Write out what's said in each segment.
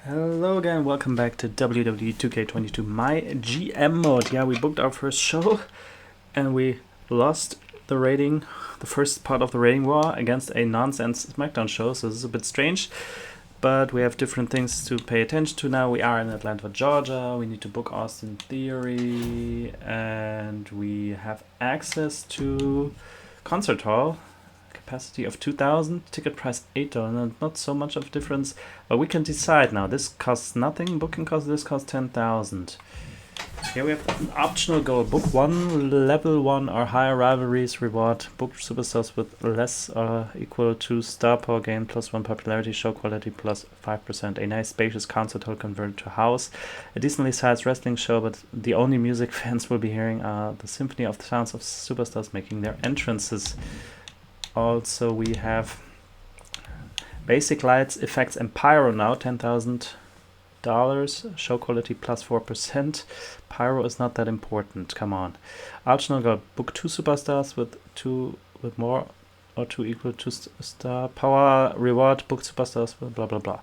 Hello again, welcome back to WWE 2K22 MyGM mode. Yeah, we booked our first show and we lost the rating, the first part of the rating war against a nonsense SmackDown show, so this is a bit strange. But we have different things to pay attention to now. We are in Atlanta, Georgia. We need to book Austin Theory and we have access to Concert Hall. Capacity of 2,000, ticket price $8, not so much of difference, but we can decide now. This costs nothing, booking cost, this costs 10,000. Here we have an optional goal, book 1, level 1 or higher rivalries reward, book superstars with less or equal to star power gain, +1 popularity, show quality, +5%, a nice spacious concert hall converted to house, a decently sized wrestling show, but the only music fans will be hearing are the symphony of the sounds of superstars making their entrances. Also, we have basic lights, effects, and pyro now, $10,000. Show quality +4%. Pyro is not that important. Come on. Optional goal: book 2 superstars with more or 2 equal to star power. Reward: book superstars with blah blah blah.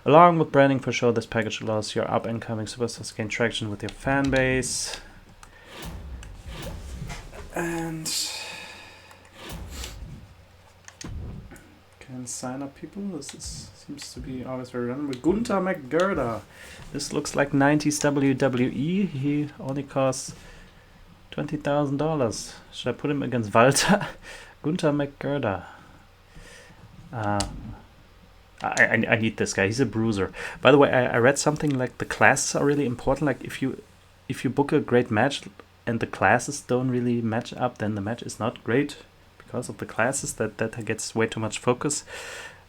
Along with branding for show, this package allows your up and coming superstars to gain traction with your fan base. And can sign up people. This seems to be always very random. With Gunther McGirder. This looks like 90s WWE. He only costs $20,000. Should I put him against Walter? Gunther McGirder. I need this guy. He's a bruiser. By the way, I read something like the classes are really important. Like if you book a great match and the classes don't really match up, then the match is not great. Because of the classes, that gets way too much focus,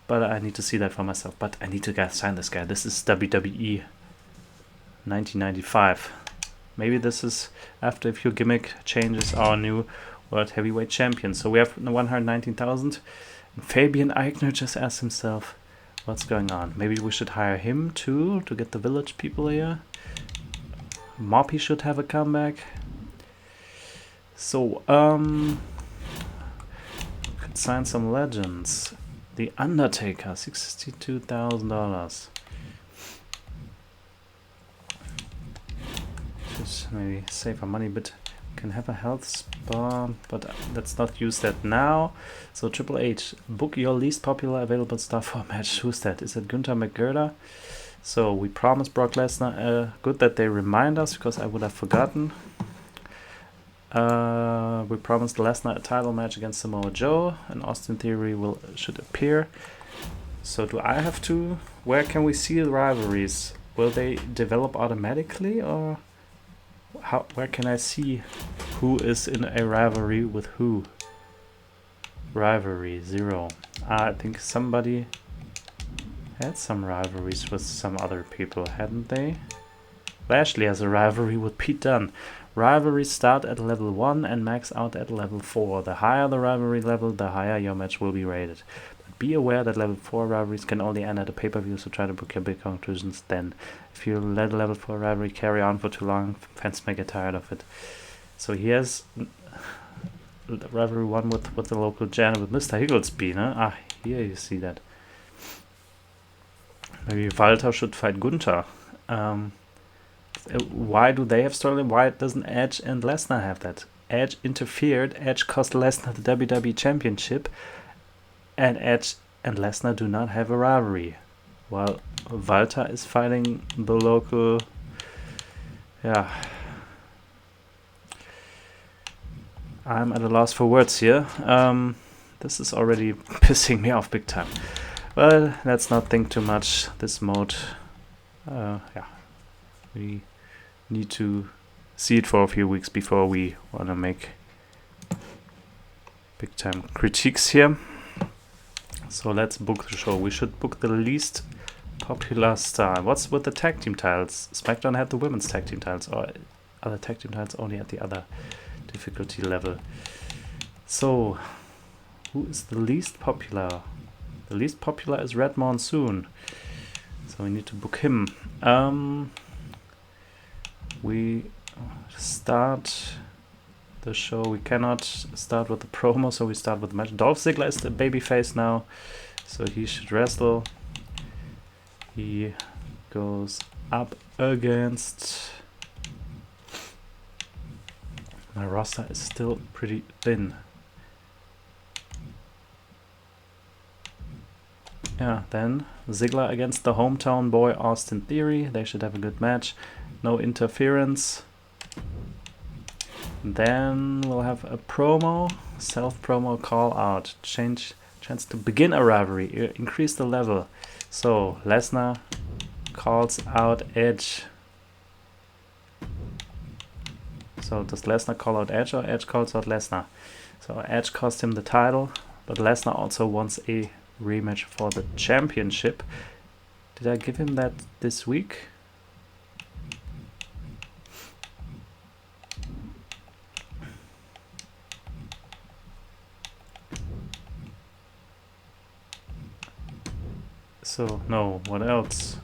but I need to see that for myself. But I need to sign this guy. This is WWE 1995. Maybe this is after a few gimmick changes our new world heavyweight champion. So we have 119,000. Fabian Eichner just asked himself, what's going on? Maybe we should hire him too to get the village people here. Moppy should have a comeback. So sign some legends. The Undertaker, $62,000. Just maybe save our money, but can have a health spa, but let's not use that now. So Triple H, book your least popular available star for a match. Who's that? Is it Gunther McGirder? So we promised Brock Lesnar. Good that they remind us, because I would have forgotten. We promised Lesnar a title match against Samoa Joe, and Austin Theory should appear. So do I have to? Where can we see the rivalries? Will they develop automatically, or where can I see who is in a rivalry with who? Rivalry 0. I think somebody had some rivalries with some other people, hadn't they? Lashley has a rivalry with Pete Dunne. Rivalries start at level 1 and max out at level 4. The higher the rivalry level, the higher your match will be rated. But be aware that level 4 rivalries can only end at a pay-per-view, so try to book your big conclusions then. If you let a level 4 rivalry carry on for too long, fans may get tired of it. So here's rivalry 1 with the local Jan with Mr. Higglesby, huh? Ah, here you see that. Maybe Walter should fight Gunther. Why do they have storyline? Why doesn't Edge and Lesnar have that? Edge interfered. Edge cost Lesnar the WWE Championship, and Edge and Lesnar do not have a rivalry. While Walter is fighting the local. Yeah, I'm at a loss for words here. This is already pissing me off big time. Well, let's not think too much. This mode, yeah. We need to see it for a few weeks before we want to make big time critiques here. So let's book the show. We should book the least popular star. What's with the tag team titles? SmackDown had the women's tag team titles, or other tag team titles only at the other difficulty level. So who is the least popular? The least popular is Red Monsoon. So we need to book him. We start the show. We cannot start with the promo, so we start with the match. Dolph Ziggler is the babyface now, so he should wrestle. He goes up against... My roster is still pretty thin. Yeah, then Ziggler against the hometown boy Austin Theory. They should have a good match. No interference. Then we'll have a promo, self-promo call out. Chance to begin a rivalry, increase the level. So Lesnar calls out Edge. So does Lesnar call out Edge or Edge calls out Lesnar? So Edge cost him the title, but Lesnar also wants a rematch for the championship. Did I give him that this week? So, no, what else?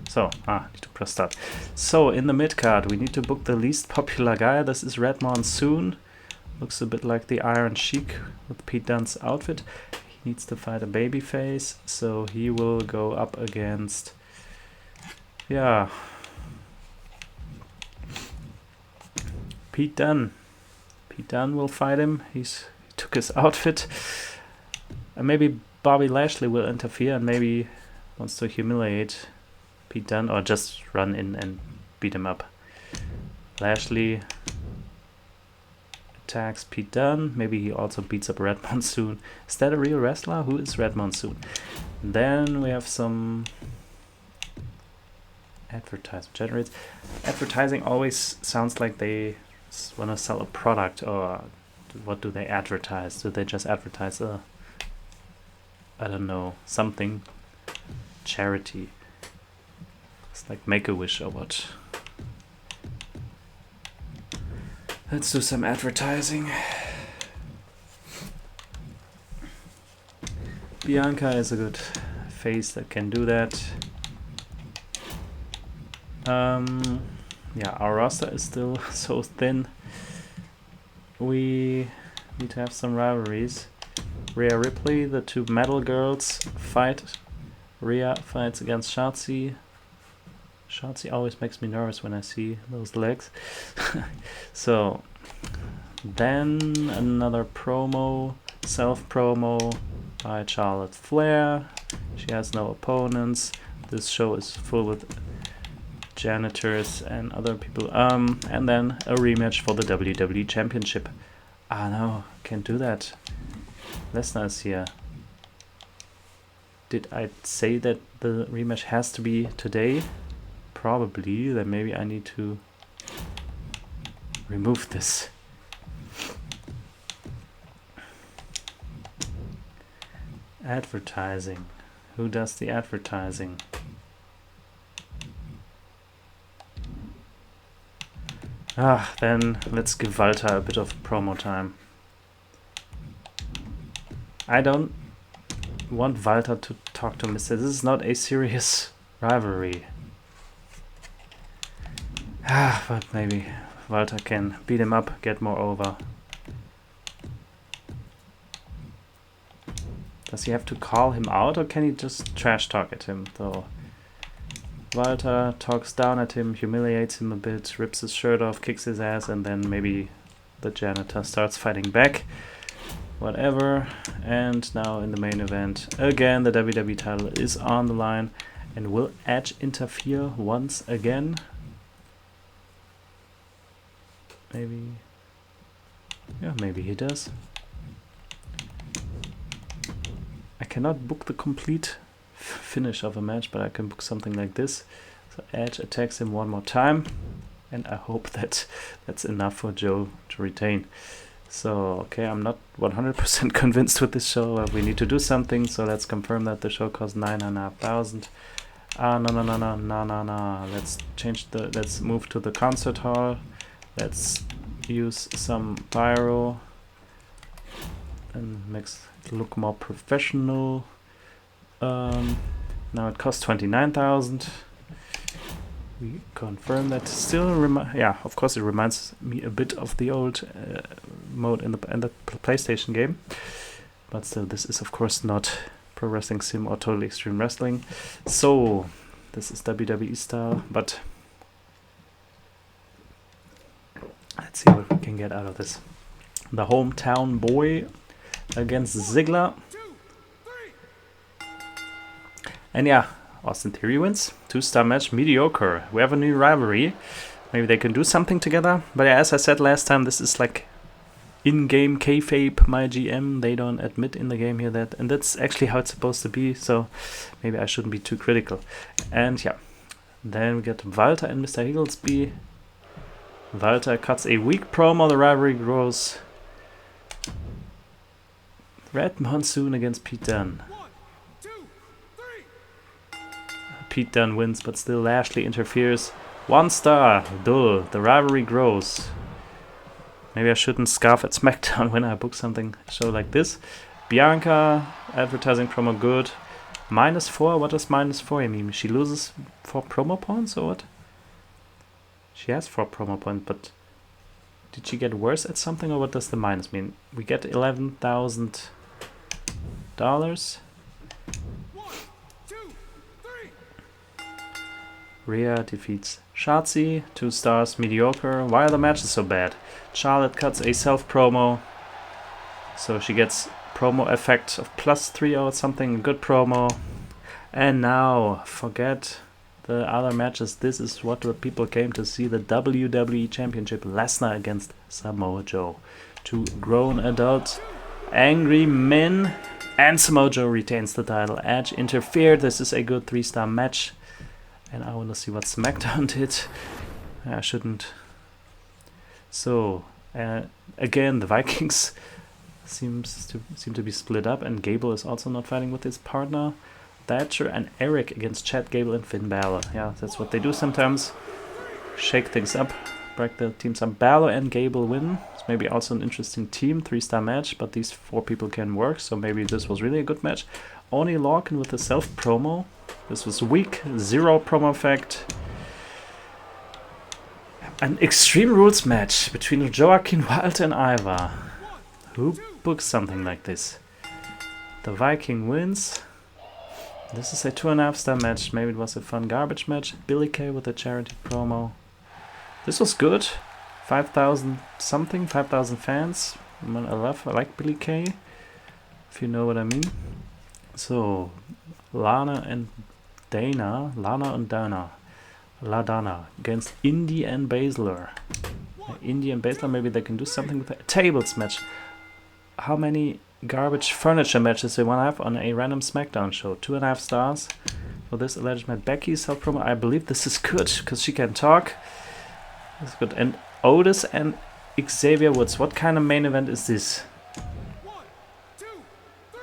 So, need to press start. So, in the mid-card, we need to book the least popular guy. This is Red Monsoon. Looks a bit like the Iron Sheik with Pete Dunne's outfit. He needs to fight a babyface, so he will go up against... Yeah... Pete Dunne. Pete Dunne will fight him. He took his outfit. And maybe Bobby Lashley will interfere and maybe wants to humiliate Pete Dunne or just run in and beat him up. Lashley attacks Pete Dunne. Maybe he also beats up Red Monsoon. Is that a real wrestler? Who is Red Monsoon? Then we have some advertisement generates. Advertising always sounds like they want to sell a product, or what do they advertise? Do they just advertise a, I don't know, something, charity? It's like Make-A-Wish or what? Let's do some advertising. Bianca is a good face that can do that. Yeah, our roster is still so thin. We need to have some rivalries. Rhea Ripley, the two metal girls fight. Rhea fights against Shotzi. Shotzi always makes me nervous when I see those legs. So, then another promo, self-promo by Charlotte Flair. She has no opponents. This show is full with janitors and other people. And then a rematch for the WWE Championship. Ah no, can't do that. Lesnar is here. Did I say that the rematch has to be today? Probably. Then maybe I need to remove this. Advertising. Who does the advertising? Then let's give Walter a bit of promo time. I don't want Walter to talk to Mr. This is not a serious rivalry. But maybe Walter can beat him up, get more over. Does he have to call him out, or can he just trash talk at him though? Walter talks down at him, humiliates him a bit, rips his shirt off, kicks his ass, and then maybe the janitor starts fighting back. Whatever. And now in the main event, again the WWE title is on the line. And will Edge interfere once again? Maybe. Yeah, maybe he does. I cannot book the complete finish of a match, but I can book something like this. So Edge attacks him one more time, and I hope that that's enough for Joe to retain. So, okay, I'm not 100% convinced with this show. We need to do something, so let's confirm that the show costs 9,500. No. Let's move to the concert hall. Let's use some pyro and makes it look more professional. Now it costs 29,000. We confirm that. Still, yeah, of course, it reminds me a bit of the old mode in the PlayStation game, but still, this is of course not Pro Wrestling Sim or Total Extreme Wrestling. So This is WWE style, but let's see what we can get out of this. The hometown boy against Ziggler. And yeah, Austin Theory wins. 2-star match, mediocre. We have a new rivalry. Maybe they can do something together. But yeah, as I said last time, this is like in-game kayfabe, MyGM. They don't admit in the game here that, and that's actually how it's supposed to be. So maybe I shouldn't be too critical. And yeah, then we get Walter and Mr. Higglesby. Walter cuts a weak promo. The rivalry grows. Red Monsoon against Pete Dunne. Pete Dunne wins, but still Lashley interferes. 1 star. Dull. The rivalry grows. Maybe I shouldn't scarf at SmackDown when I book something show like this. Bianca, advertising promo good. -4. What does -4 mean? She loses 4 promo points or what? She has 4 promo points, but did she get worse at something, or what does the minus mean? We get $11,000. Rhea defeats Shotzi. 2 stars, mediocre. Why are the matches so bad? Charlotte cuts a self-promo. So she gets promo effect of +3 or something. Good promo. And now, forget the other matches. This is what the people came to see. The WWE Championship. Lesnar against Samoa Joe. 2 grown adult angry men. And Samoa Joe retains the title. Edge interfered. This is a good 3-star match. And I want to see what SmackDown did. I shouldn't. So, again, the Vikings seem to be split up, and Gable is also not fighting with his partner. Thatcher and Eric against Chad Gable and Finn Balor. Yeah, that's what they do sometimes. Shake things up, break the teams up. Balor and Gable win. It's maybe also an interesting team, 3-star match, but these 4 people can work, so maybe this was really a good match. Only Lorcan with a self-promo. This was weak, 0 promo effect. An Extreme Rules match between Joaquin Wilde and Ivar. Who books something like this? The Viking wins. This is a 2.5-star match. Maybe it was a fun garbage match. Billy Kay with a charity promo. This was good. 5,000 something, 5,000 fans. I like Billy Kay, if you know what I mean. So, Lana and Dana against Indy and Baszler. Indy and Baszler, maybe they can do something with a tables match. How many garbage furniture matches they want to have on a random SmackDown show? 2.5 stars for this alleged match. Becky's self promo. I believe this is good because she can talk. That's good. And Otis and Xavier Woods. What kind of main event is this?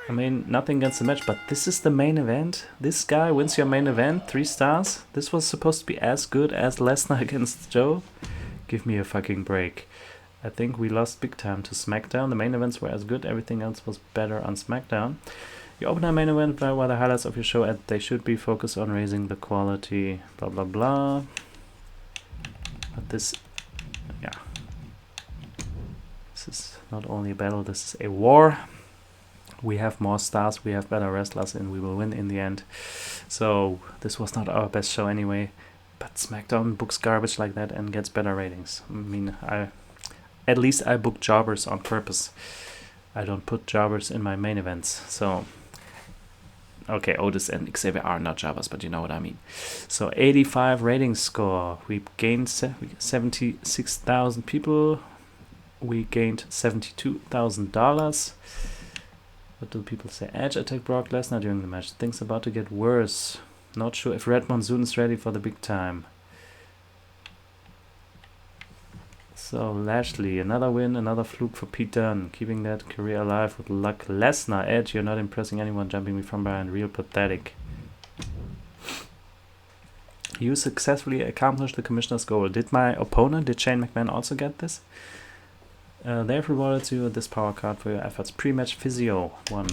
I mean, nothing against the match, but this is the main event. This guy wins your main event, 3 stars. This was supposed to be as good as Lesnar against Joe. Give me a fucking break. I think we lost big time to SmackDown. The main events were as good. Everything else was better on SmackDown. You open a main event by the highlights of your show, and they should be focused on raising the quality. Blah, blah, blah. But this, yeah. This is not only a battle, this is a war. We have more stars, we have better wrestlers, and we will win in the end. So this was not our best show anyway. But SmackDown books garbage like that and gets better ratings. I mean, at least I book jobbers on purpose. I don't put jobbers in my main events. So, okay, Otis and Xavier are not jobbers, but you know what I mean. So 85 rating score. We gained 76,000 people. We gained $72,000. What do people say? Edge attacked Brock Lesnar during the match. Things about to get worse. Not sure if Red Monsoon is ready for the big time. So Lashley, another win, another fluke for Pete Dunne. Keeping that career alive with luck. Lesnar, Edge, you're not impressing anyone, jumping me from behind. Real pathetic. You successfully accomplished the commissioner's goal. Did my opponent, did Shane McMahon also get this? They have rewarded you this power card for your efforts. Pre-match physio 1.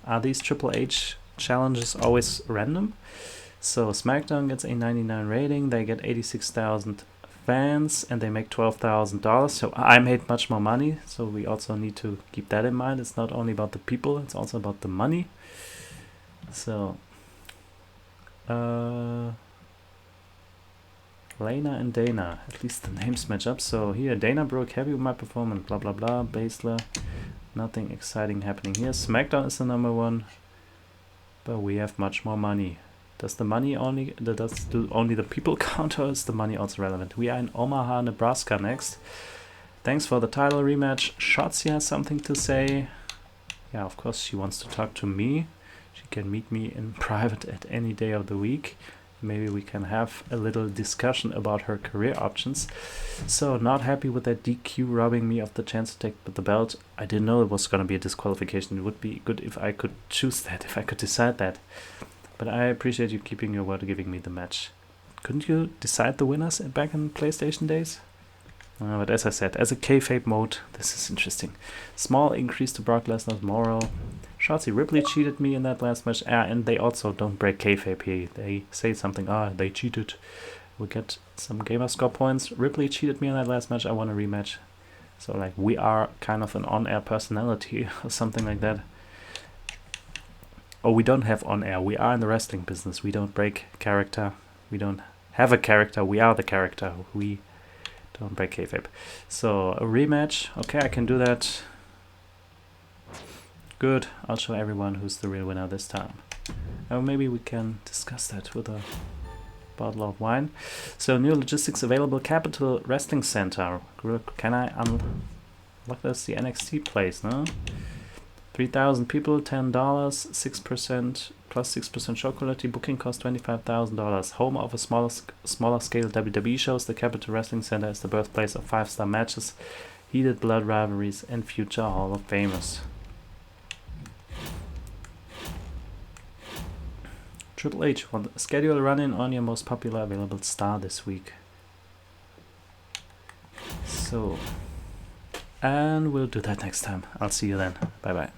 Are these Triple H challenges always random? So SmackDown gets a 99 rating. They get 86,000 fans and they make $12,000. So I made much more money. So we also need to keep that in mind. It's not only about the people, it's also about the money. So Lena and Dana. At least the names match up. So here, Dana broke happy with my performance. Blah blah blah. Basler. Nothing exciting happening here. SmackDown is the number 1. But we have much more money. Does the money only... Does only the people count, or is the money also relevant? We are in Omaha, Nebraska next. Thanks for the title rematch. Shotzi has something to say. Yeah, of course she wants to talk to me. She can meet me in private at any day of the week. Maybe we can have a little discussion about her career options. So, not happy with that DQ robbing me of the chance to take the belt. I didn't know it was going to be a disqualification. It would be good if I could choose that, if I could decide that. But I appreciate you keeping your word, giving me the match. Couldn't you decide the winners back in PlayStation days? But as I said, as a kayfabe mode, this is interesting. Small increase to Brock Lesnar's moral. Shotzi Ripley cheated me in that last match. And they also don't break kayfabe here. They say something, they cheated. We get some gamer score points. Ripley cheated me in that last match. I want a rematch. So like we are kind of an on-air personality or something like that. Oh, we don't have on-air. We are in the wrestling business. We don't break character. We don't have a character. We are the character. We don't break kayfabe. So a rematch. Okay, I can do that. Good. I'll show everyone who's the real winner this time. Or maybe we can discuss that with a bottle of wine. So new logistics available. Capital Wrestling Center. Can I unlock this? The NXT place, no? 3,000 people, $10, 6% plus 6% show quality. Booking cost $25,000. Home of a smaller scale WWE shows. The Capital Wrestling Center is the birthplace of 5-star matches, heated blood rivalries, and future Hall of Famers. Triple H, schedule a run-in on your most popular available star this week. So, and we'll do that next time. I'll see you then. Bye bye.